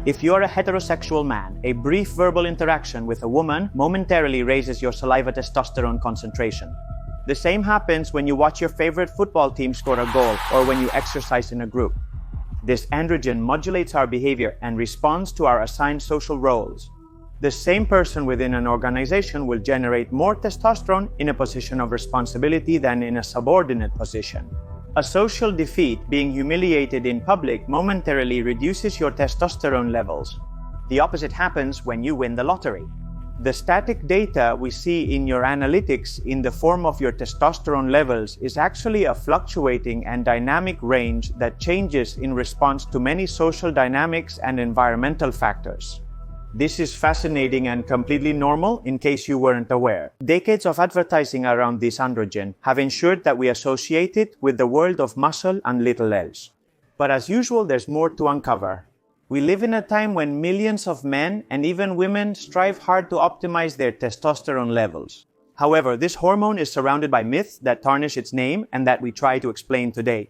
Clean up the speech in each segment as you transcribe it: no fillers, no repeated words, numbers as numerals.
If you're a heterosexual man, a brief verbal interaction with a woman momentarily raises your saliva testosterone concentration. The same happens when you watch your favorite football team score a goal or when you exercise in a group. This androgen modulates our behavior and responds to our assigned social roles. The same person within an organization will generate more testosterone in a position of responsibility than in a subordinate position. A social defeat, being humiliated in public, momentarily reduces your testosterone levels. The opposite happens when you win the lottery. The static data we see in your analytics in the form of your testosterone levels is actually a fluctuating and dynamic range that changes in response to many social dynamics and environmental factors. This is fascinating and completely normal in case you weren't aware. Decades of advertising around this androgen have ensured that we associate it with the world of muscle and little else. But as usual, there's more to uncover. We live in a time when millions of men and even women strive hard to optimize their testosterone levels. However, this hormone is surrounded by myths that tarnish its name and that we try to explain today.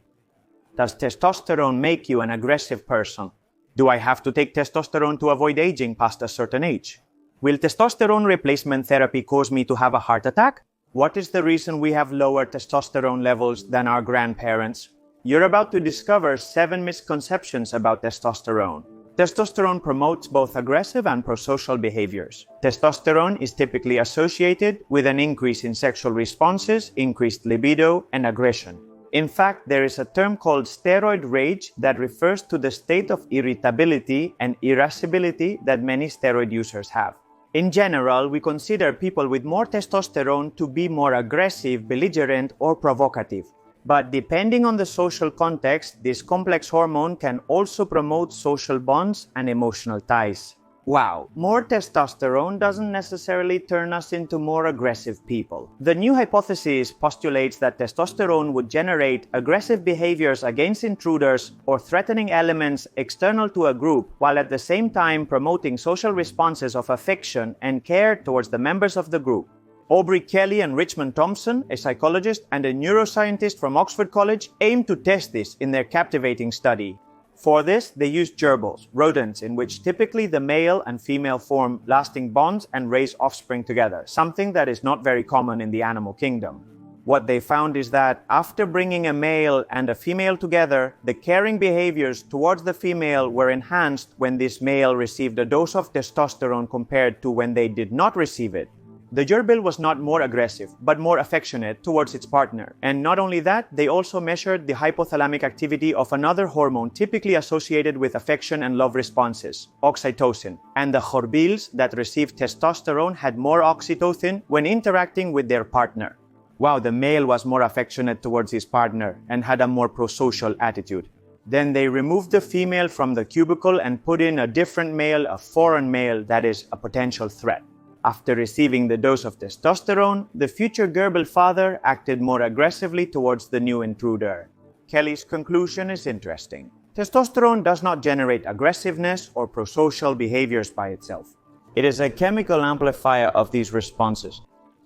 Does testosterone make you an aggressive person? Do I have to take testosterone to avoid aging past a certain age? Will testosterone replacement therapy cause me to have a heart attack? What is the reason we have lower testosterone levels than our grandparents? You're about to discover 7 misconceptions about testosterone. Testosterone promotes both aggressive and prosocial behaviors. Testosterone is typically associated with an increase in sexual responses, increased libido, and aggression. In fact, there is a term called steroid rage that refers to the state of irritability and irascibility that many steroid users have. In general, we consider people with more testosterone to be more aggressive, belligerent, or provocative. But depending on the social context, this complex hormone can also promote social bonds and emotional ties. Wow, more testosterone doesn't necessarily turn us into more aggressive people. The new hypothesis postulates that testosterone would generate aggressive behaviors against intruders or threatening elements external to a group, while at the same time promoting social responses of affection and care towards the members of the group. Aubrey Kelly and Richmond Thompson, a psychologist and a neuroscientist from Oxford College, aimed to test this in their captivating study. For this, they used gerbils, rodents in which typically the male and female form lasting bonds and raise offspring together, something that is not very common in the animal kingdom. What they found is that after bringing a male and a female together, the caring behaviors towards the female were enhanced when this male received a dose of testosterone compared to when they did not receive it. The gerbil was not more aggressive, but more affectionate towards its partner. And not only that, they also measured the hypothalamic activity of another hormone typically associated with affection and love responses, oxytocin. And the gerbils that received testosterone had more oxytocin when interacting with their partner. Wow, the male was more affectionate towards his partner and had a more prosocial attitude. Then they removed the female from the cubicle and put in a different male, a foreign male that is a potential threat. After receiving the dose of testosterone, the future gerbil father acted more aggressively towards the new intruder. Kelly's conclusion is interesting. Testosterone does not generate aggressiveness or prosocial behaviors by itself. It is a chemical amplifier of these responses.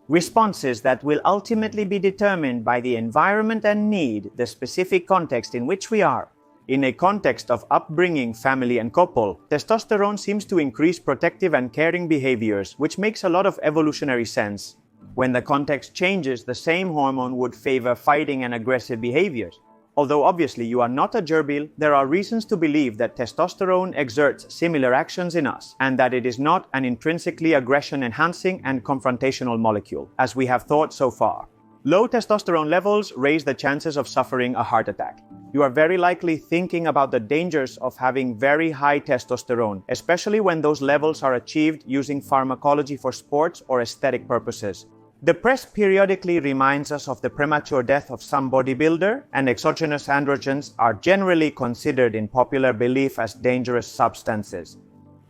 Responses that will ultimately be determined by the environment and need, the specific context in which we are. In a context of upbringing, family, and couple, testosterone seems to increase protective and caring behaviors, which makes a lot of evolutionary sense. When the context changes, the same hormone would favor fighting and aggressive behaviors. Although obviously you are not a gerbil, there are reasons to believe that testosterone exerts similar actions in us, and that it is not an intrinsically aggression-enhancing and confrontational molecule, as we have thought so far. Low testosterone levels raise the chances of suffering a heart attack. You are very likely thinking about the dangers of having very high testosterone, especially when those levels are achieved using pharmacology for sports or aesthetic purposes. The press periodically reminds us of the premature death of some bodybuilder, and exogenous androgens are generally considered in popular belief as dangerous substances.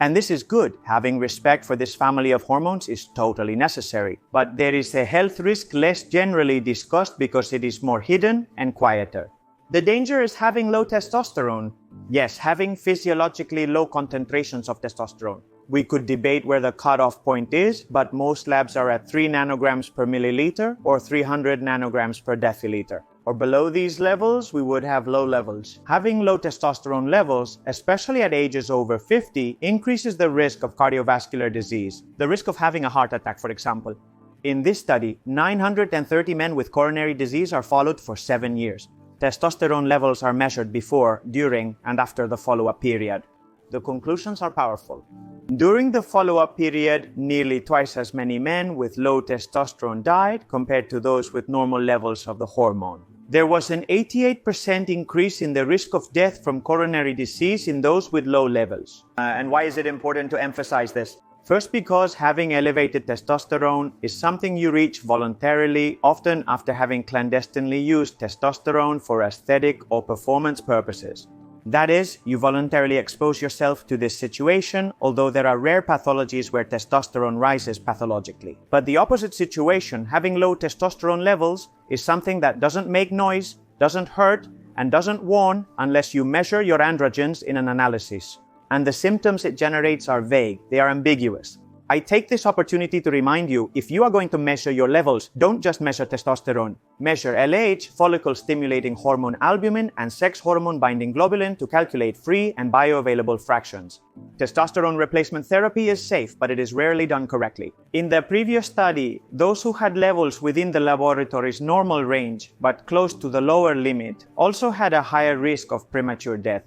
And this is good. Having respect for this family of hormones is totally necessary. But there is a health risk less generally discussed because it is more hidden and quieter. The danger is having low testosterone. Yes, having physiologically low concentrations of testosterone. We could debate where the cutoff point is, but most labs are at 3 nanograms per milliliter or 300 nanograms per deciliter, or below these levels, we would have low levels. Having low testosterone levels, especially at ages over 50, increases the risk of cardiovascular disease, the risk of having a heart attack, for example. In this study, 930 men with coronary disease are followed for 7 years. Testosterone levels are measured before, during, and after the follow-up period. The conclusions are powerful. During the follow-up period, nearly twice as many men with low testosterone died compared to those with normal levels of the hormone. There was an 88% increase in the risk of death from coronary disease in those with low levels. And why is it important to emphasize this? First, because having elevated testosterone is something you reach voluntarily, often after having clandestinely used testosterone for aesthetic or performance purposes. That is, you voluntarily expose yourself to this situation, although there are rare pathologies where testosterone rises pathologically. But the opposite situation, having low testosterone levels, is something that doesn't make noise, doesn't hurt, and doesn't warn unless you measure your androgens in an analysis. And the symptoms it generates are vague, they are ambiguous. I take this opportunity to remind you, if you are going to measure your levels, don't just measure testosterone. Measure LH, follicle-stimulating hormone albumin, and sex hormone-binding globulin to calculate free and bioavailable fractions. Testosterone replacement therapy is safe, but it is rarely done correctly. In the previous study, those who had levels within the laboratory's normal range, but close to the lower limit, also had a higher risk of premature death.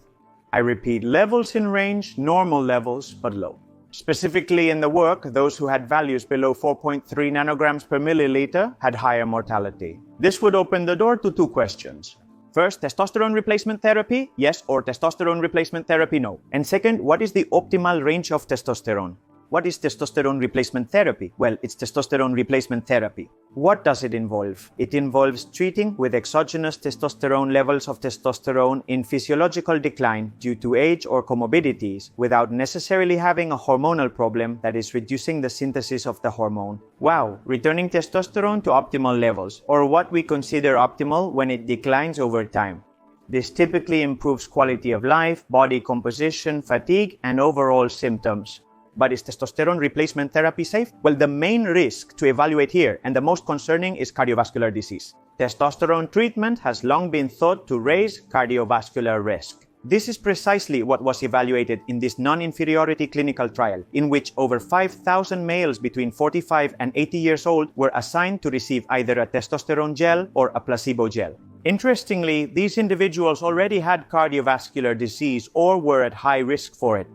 I repeat, levels in range, normal levels, but low. Specifically in the work, those who had values below 4.3 nanograms per milliliter had higher mortality. This would open the door to two questions. First, testosterone replacement therapy, yes, or testosterone replacement therapy, no. And second, what is the optimal range of testosterone? What is testosterone replacement therapy? Well, it's testosterone replacement therapy. What does it involve? It involves treating with exogenous testosterone levels of testosterone in physiological decline due to age or comorbidities without necessarily having a hormonal problem that is reducing the synthesis of the hormone. Wow, returning testosterone to optimal levels, or what we consider optimal when it declines over time. This typically improves quality of life, body composition, fatigue, and overall symptoms. But is testosterone replacement therapy safe? Well, the main risk to evaluate here, and the most concerning, is cardiovascular disease. Testosterone treatment has long been thought to raise cardiovascular risk. This is precisely what was evaluated in this non-inferiority clinical trial, in which over 5,000 males between 45 and 80 years old were assigned to receive either a testosterone gel or a placebo gel. Interestingly, these individuals already had cardiovascular disease or were at high risk for it.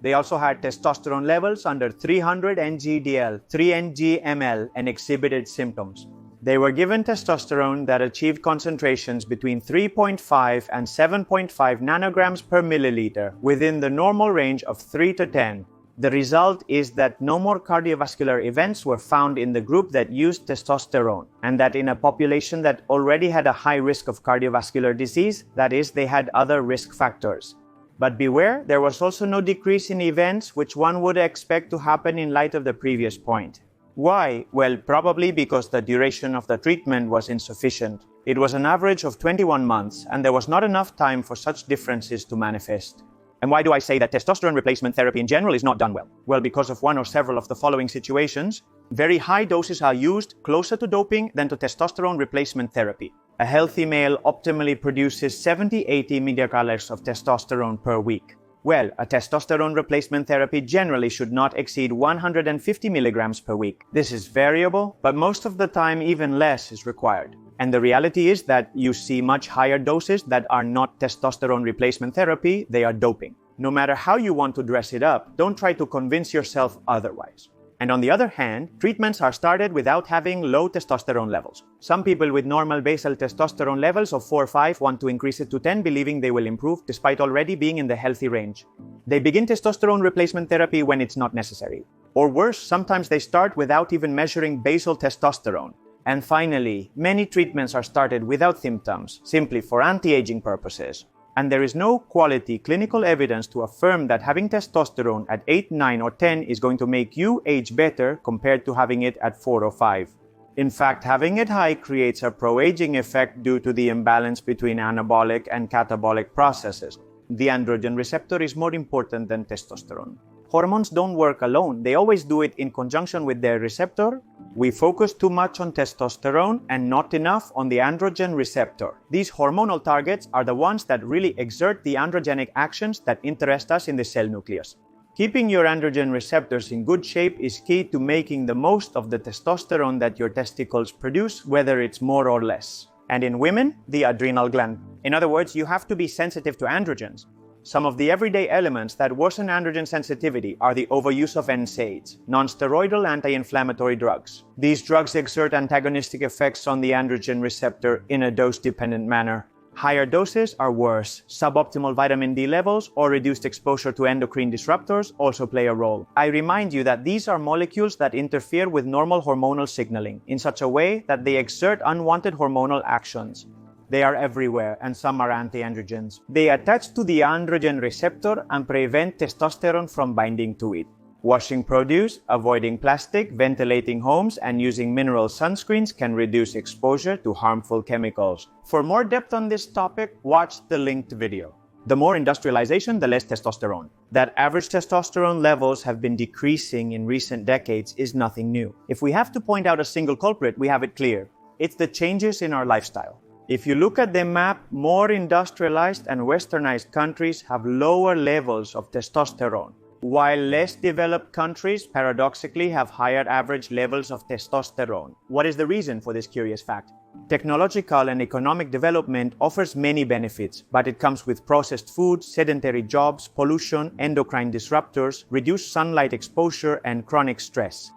They also had testosterone levels under 300 ng/dl, 3 ng/ml, and exhibited symptoms. They were given testosterone that achieved concentrations between 3.5 and 7.5 nanograms per milliliter within the normal range of 3 to 10. The result is that no more cardiovascular events were found in the group that used testosterone, and that in a population that already had a high risk of cardiovascular disease, that is, they had other risk factors. But beware, there was also no decrease in events which one would expect to happen in light of the previous point. Why? Well, probably because the duration of the treatment was insufficient. It was an average of 21 months, and there was not enough time for such differences to manifest. And why do I say that testosterone replacement therapy in general is not done well? Well, because of one or several of the following situations. Very high doses are used closer to doping than to testosterone replacement therapy. A healthy male optimally produces 70-80 milligallories of testosterone per week. Well, a testosterone replacement therapy generally should not exceed 150 milligrams per week. This is variable, but most of the time even less is required. And the reality is that you see much higher doses that are not testosterone replacement therapy, they are doping. No matter how you want to dress it up, don't try to convince yourself otherwise. And on the other hand, treatments are started without having low testosterone levels. Some people with normal basal testosterone levels of 4 or 5 want to increase it to 10, believing they will improve despite already being in the healthy range. They begin testosterone replacement therapy when it's not necessary. Or worse, sometimes they start without even measuring basal testosterone. And finally, many treatments are started without symptoms, simply for anti-aging purposes. And there is no quality clinical evidence to affirm that having testosterone at 8, 9, or 10 is going to make you age better compared to having it at 4 or 5. In fact, having it high creates a pro-aging effect due to the imbalance between anabolic and catabolic processes. The androgen receptor is more important than testosterone. Hormones don't work alone, they always do it in conjunction with their receptor. We focus too much on testosterone and not enough on the androgen receptor. These hormonal targets are the ones that really exert the androgenic actions that interest us in the cell nucleus. Keeping your androgen receptors in good shape is key to making the most of the testosterone that your testicles produce, whether it's more or less. And in women, the adrenal gland. In other words, you have to be sensitive to androgens. Some of the everyday elements that worsen androgen sensitivity are the overuse of NSAIDs, non-steroidal anti-inflammatory drugs. These drugs exert antagonistic effects on the androgen receptor in a dose-dependent manner. Higher doses are worse. Suboptimal vitamin D levels or reduced exposure to endocrine disruptors also play a role. I remind you that these are molecules that interfere with normal hormonal signaling in such a way that they exert unwanted hormonal actions. They are everywhere, and some are anti-androgens. They attach to the androgen receptor and prevent testosterone from binding to it. Washing produce, avoiding plastic, ventilating homes, and using mineral sunscreens can reduce exposure to harmful chemicals. For more depth on this topic, watch the linked video. The more industrialization, the less testosterone. That average testosterone levels have been decreasing in recent decades is nothing new. If we have to point out a single culprit, we have it clear. It's the changes in our lifestyle. If you look at the map, more industrialized and westernized countries have lower levels of testosterone, while less developed countries paradoxically have higher average levels of testosterone. What is the reason for this curious fact? Technological and economic development offers many benefits, but it comes with processed food, sedentary jobs, pollution, endocrine disruptors, reduced sunlight exposure, and chronic stress.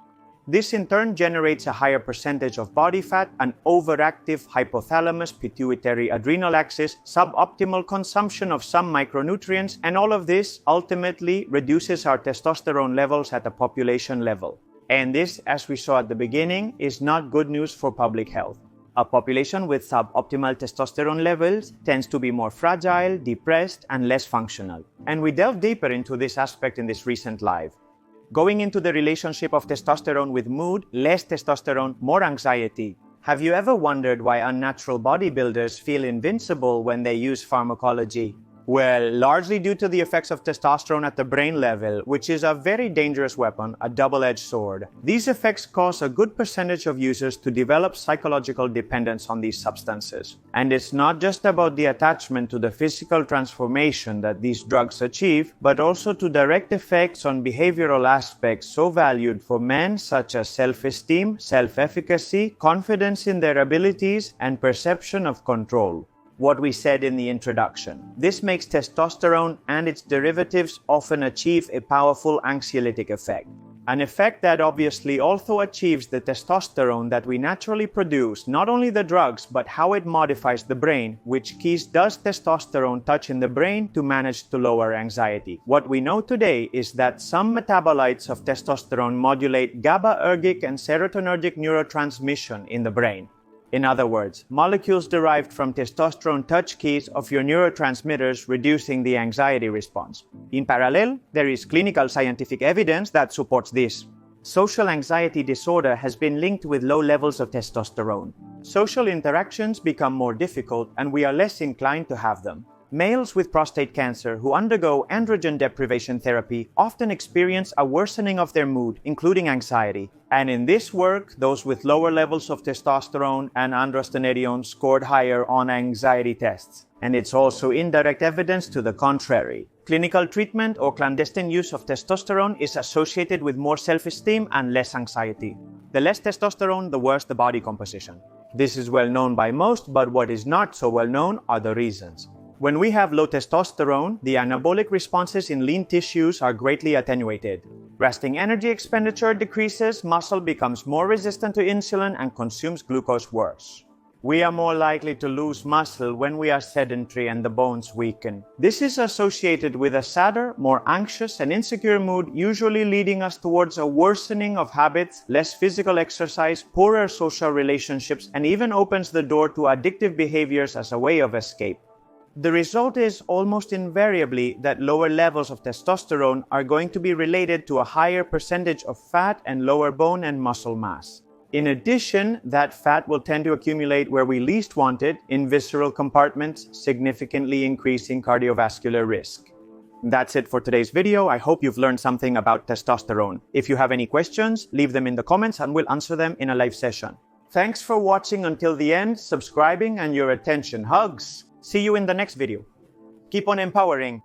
This in turn generates a higher percentage of body fat, an overactive hypothalamus pituitary adrenal axis, suboptimal consumption of some micronutrients, and all of this ultimately reduces our testosterone levels at a population level. And this, as we saw at the beginning, is not good news for public health. A population with suboptimal testosterone levels tends to be more fragile, depressed, and less functional. And we delve deeper into this aspect in this recent live. Going into the relationship of testosterone with mood, less testosterone, more anxiety. Have you ever wondered why unnatural bodybuilders feel invincible when they use pharmacology? Well, largely due to the effects of testosterone at the brain level, which is a very dangerous weapon, a double-edged sword. These effects cause a good percentage of users to develop psychological dependence on these substances. And it's not just about the attachment to the physical transformation that these drugs achieve, but also to direct effects on behavioral aspects so valued for men, such as self-esteem, self-efficacy, confidence in their abilities, and perception of control. What we said in the introduction. This makes testosterone and its derivatives often achieve a powerful anxiolytic effect. An effect that obviously also achieves the testosterone that we naturally produce, not only the drugs, but how it modifies the brain, which keys does testosterone touch in the brain to manage to lower anxiety. What we know today is that some metabolites of testosterone modulate GABAergic and serotonergic neurotransmission in the brain. In other words, molecules derived from testosterone touch keys of your neurotransmitters, reducing the anxiety response. In parallel, there is clinical scientific evidence that supports this. Social anxiety disorder has been linked with low levels of testosterone. Social interactions become more difficult and we are less inclined to have them. Males with prostate cancer who undergo androgen deprivation therapy often experience a worsening of their mood, including anxiety. And in this work, those with lower levels of testosterone and androstenedione scored higher on anxiety tests. And it's also indirect evidence to the contrary. Clinical treatment or clandestine use of testosterone is associated with more self-esteem and less anxiety. The less testosterone, the worse the body composition. This is well known by most, but what is not so well known are the reasons. When we have low testosterone, the anabolic responses in lean tissues are greatly attenuated. Resting energy expenditure decreases, muscle becomes more resistant to insulin and consumes glucose worse. We are more likely to lose muscle when we are sedentary and the bones weaken. This is associated with a sadder, more anxious and insecure mood, usually leading us towards a worsening of habits, less physical exercise, poorer social relationships, and even opens the door to addictive behaviors as a way of escape. The result is almost invariably that lower levels of testosterone are going to be related to a higher percentage of fat and lower bone and muscle mass. In addition, that fat will tend to accumulate where we least want it, in visceral compartments, significantly increasing cardiovascular risk. That's it for today's video. I hope you've learned something about testosterone. If you have any questions, leave them in the comments and we'll answer them in a live session. Thanks for watching until the end, subscribing, and your attention. Hugs! See you in the next video. Keep on empowering.